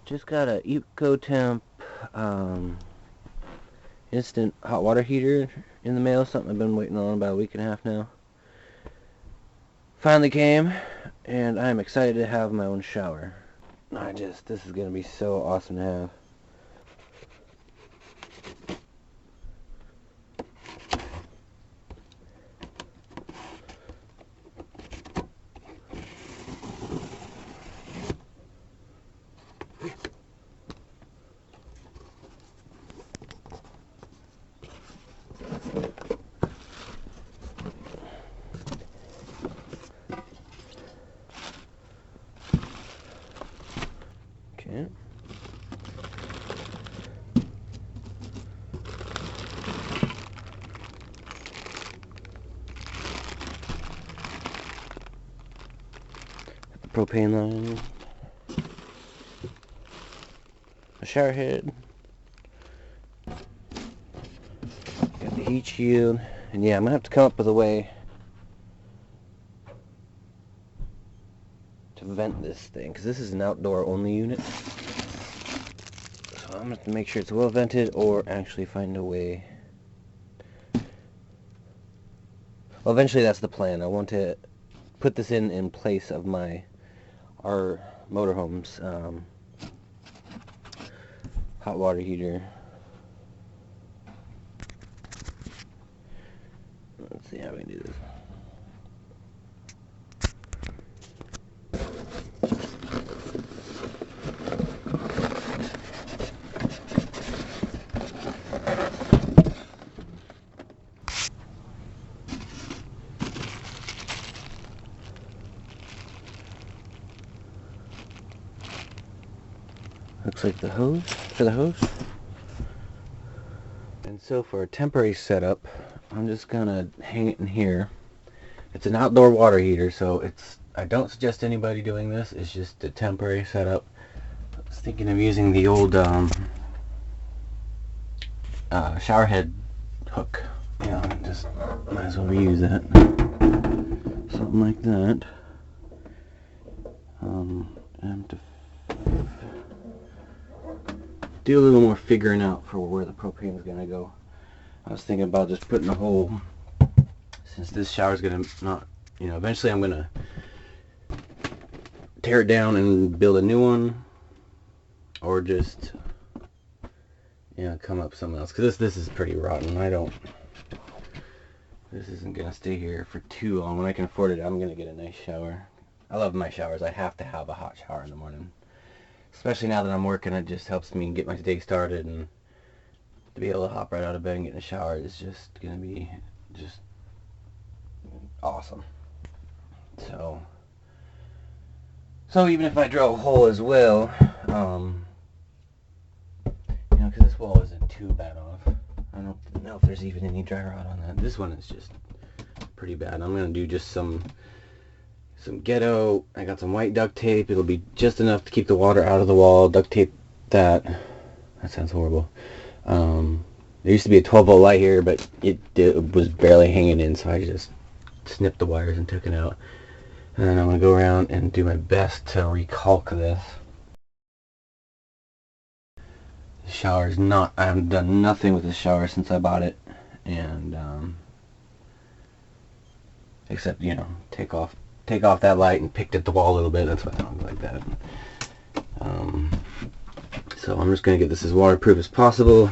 Just got a EcoTemp instant hot water heater in the mail. Something I've been waiting on about a week and a half now. Finally came, and I'm excited to have my own shower. This is gonna be so awesome to have. Okay. The propane line. A shower head. Got the heat shield. And yeah, I'm gonna have to come up with a way to vent this thing, because this is an outdoor only unit. So I'm gonna have to make sure it's well vented, or actually find a way. Well, eventually that's the plan. I want to put this in place of our motorhome's hot water heater. Let's see how we can do this. Looks like the hose for the hose. And so for a temporary setup, I'm just gonna hang it in here. It's an outdoor water heater, so I don't suggest anybody doing this. It's just a temporary setup. I was thinking of using the old shower head hook. Yeah, just might as well reuse that. Something like that. And to do a little more figuring out for where the propane is gonna go. I was thinking about just putting a hole, since this shower is gonna not, eventually I'm gonna tear it down and build a new one, or just, come up something else. Because this is pretty rotten. This isn't gonna stay here for too long. When I can afford it, I'm gonna get a nice shower. I love my showers. I have to have a hot shower in the morning. Especially now that I'm working, it just helps me get my day started, and to be able to hop right out of bed and get in the shower is just gonna be just awesome. So even if I drill a hole as well, because this wall isn't too bad off. I don't know if there's even any dry rot on that. This one is just pretty bad. I'm gonna do just some ghetto. I got some white duct tape. It'll be just enough to keep the water out of the wall. Duct tape that. That sounds horrible. There used to be a 12-volt light here, but it was barely hanging in, so I just snipped the wires and took it out. And then I'm going to go around and do my best to recalc this. The shower is not, I haven't done nothing with this shower since I bought it. And, except, take off that light and picked at the wall a little bit. That's why it looks like that. So I'm just going to get this as waterproof as possible.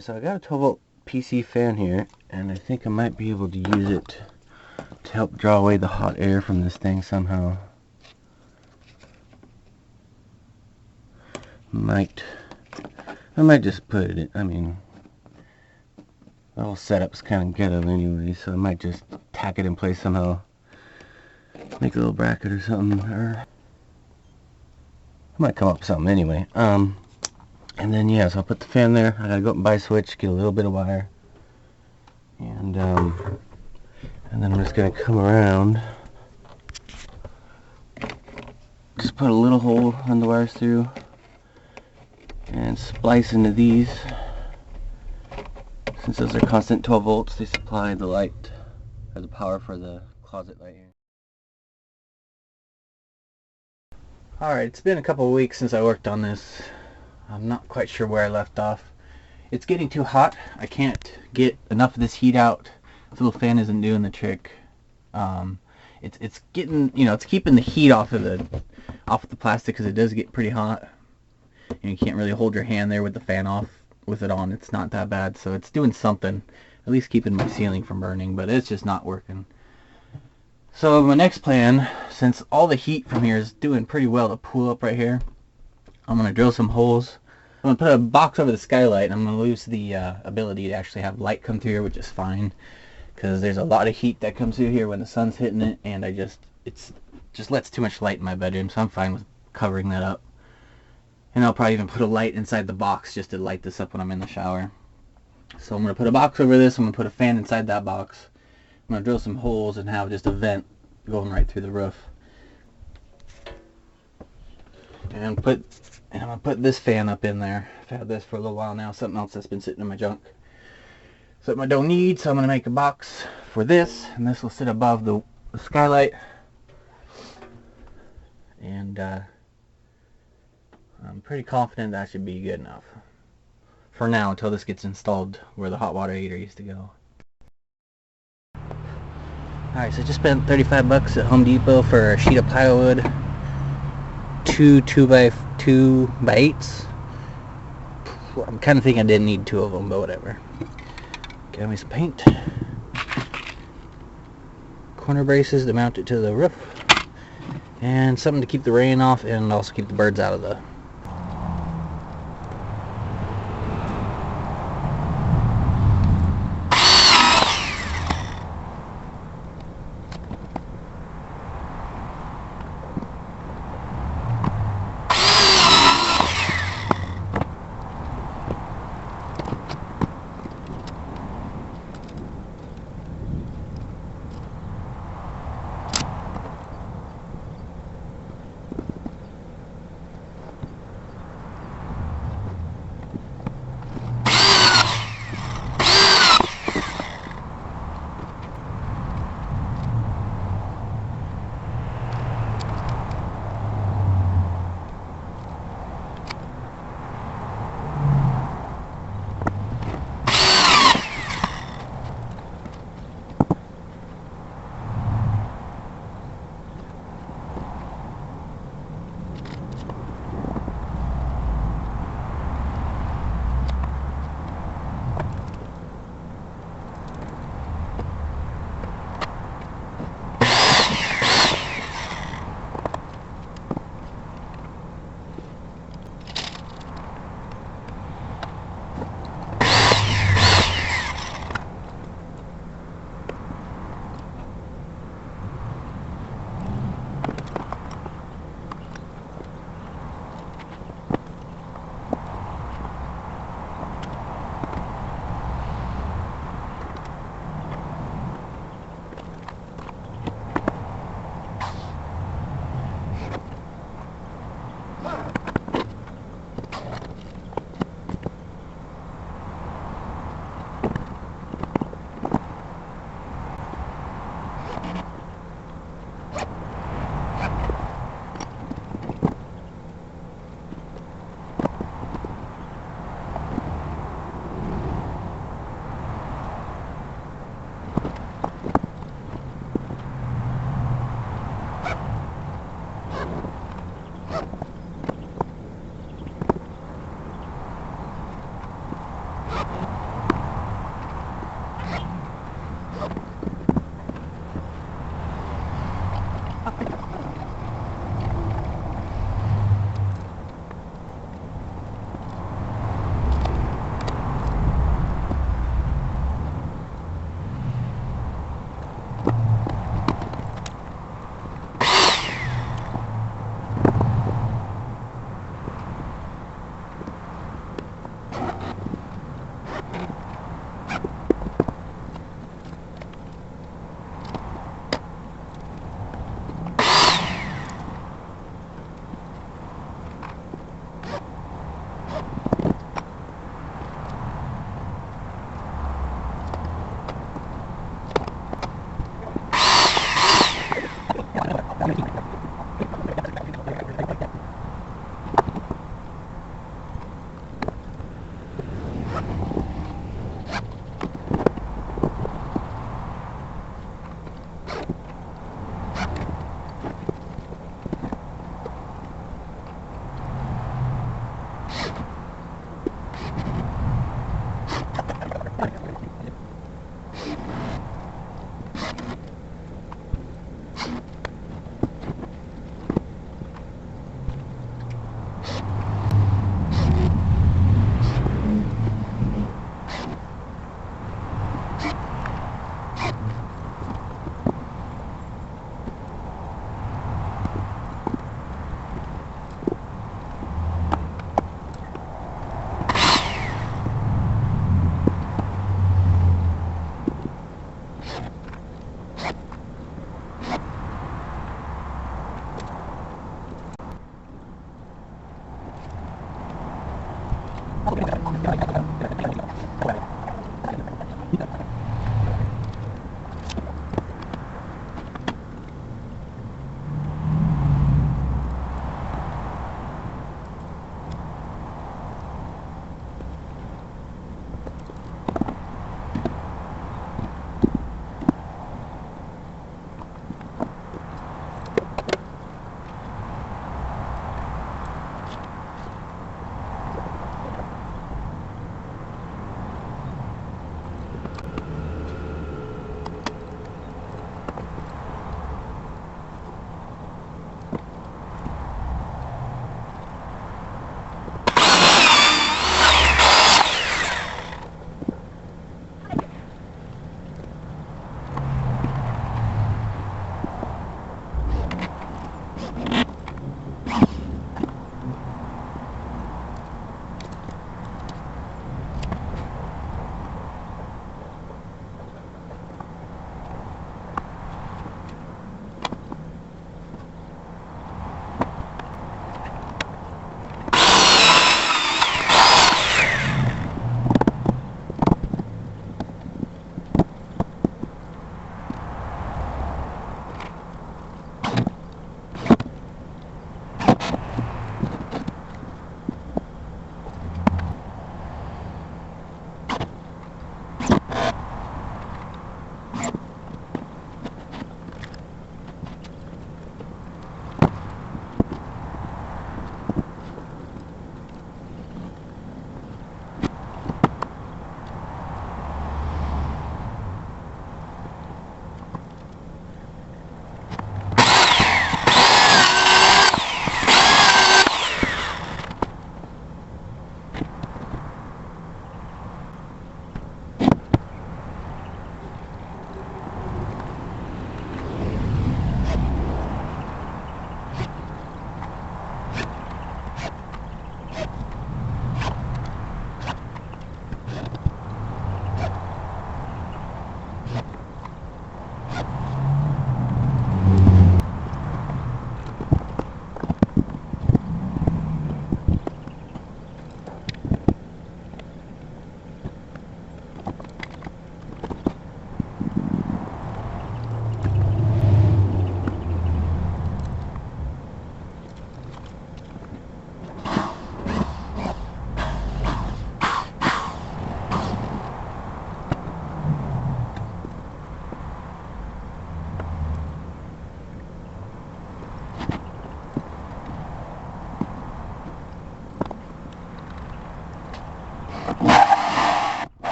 Alright, so I got a 12 volt PC fan here, and I think I might be able to use it to help draw away the hot air from this thing somehow. I might just put it in, I mean, the whole setup's kind of ghetto anyway, so I might just tack it in place somehow. Make a little bracket or something, or I might come up with something anyway. And then yeah, so I'll put the fan there. I gotta go up and buy a switch, get a little bit of wire, and then I'm just gonna come around, just put a little hole on the wires through, and splice into these. Since those are constant 12 volts, they supply the light, or the power for the closet light here. Alright, it's been a couple of weeks since I worked on this. I'm not quite sure where I left off. It's getting too hot. I can't get enough of this heat out. This little fan isn't doing the trick. It's getting, you know, it's keeping the heat off of the plastic, because it does get pretty hot. And you can't really hold your hand there with the fan off with it on. It's not that bad, so it's doing something, at least keeping my ceiling from burning, but it's just not working. So my next plan, since all the heat from here is doing pretty well to pool up right here, I'm going to drill some holes. I'm going to put a box over the skylight, and I'm going to lose the ability to actually have light come through here, which is fine, because there's a lot of heat that comes through here when the sun's hitting it, and it just lets too much light in my bedroom, so I'm fine with covering that up. And I'll probably even put a light inside the box just to light this up when I'm in the shower. So I'm going to put a box over this, I'm going to put a fan inside that box. I'm going to drill some holes and have just a vent going right through the roof. And I'm going to put this fan up in there. I've had this for a little while now, something else that's been sitting in my junk. Something I don't need, so I'm going to make a box for this, and this will sit above the skylight. And I'm pretty confident that should be good enough for now, until this gets installed where the hot water heater used to go. Alright, so I just spent 35 bucks at Home Depot for a sheet of plywood, two 2x2x8s. I'm kind of thinking I didn't need two of them, but whatever. Got me some paint, corner braces to mount it to the roof, and something to keep the rain off and also keep the birds out of the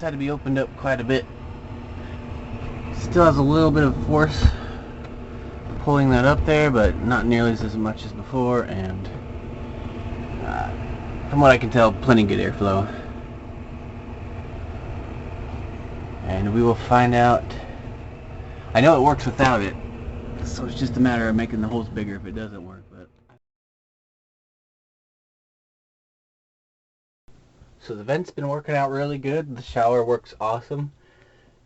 Had to be opened up quite a bit. Still has a little bit of force pulling that up there, but not nearly as much as before, and from what I can tell, plenty good airflow. And we will find out. I know it works without it, so it's just a matter of making the holes bigger if it doesn't work. But so the vent's been working out really good. The shower works awesome.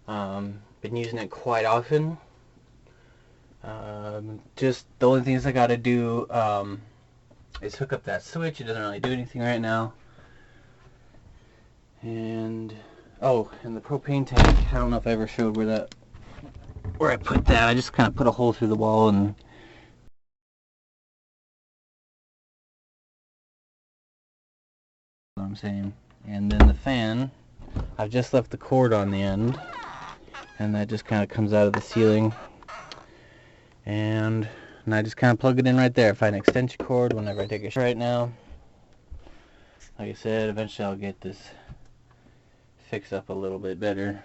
Been using it quite often. Just the only things I gotta do is hook up that switch. It doesn't really do anything right now. And oh, and the propane tank, I don't know if I ever showed where I put that. I just kind of put a hole through the wall and what I'm saying. And then the fan, I've just left the cord on the end, and that just kind of comes out of the ceiling. And I just kind of plug it in right there. Find an extension cord whenever I take a shower. Right now, like I said, eventually I'll get this fixed up a little bit better.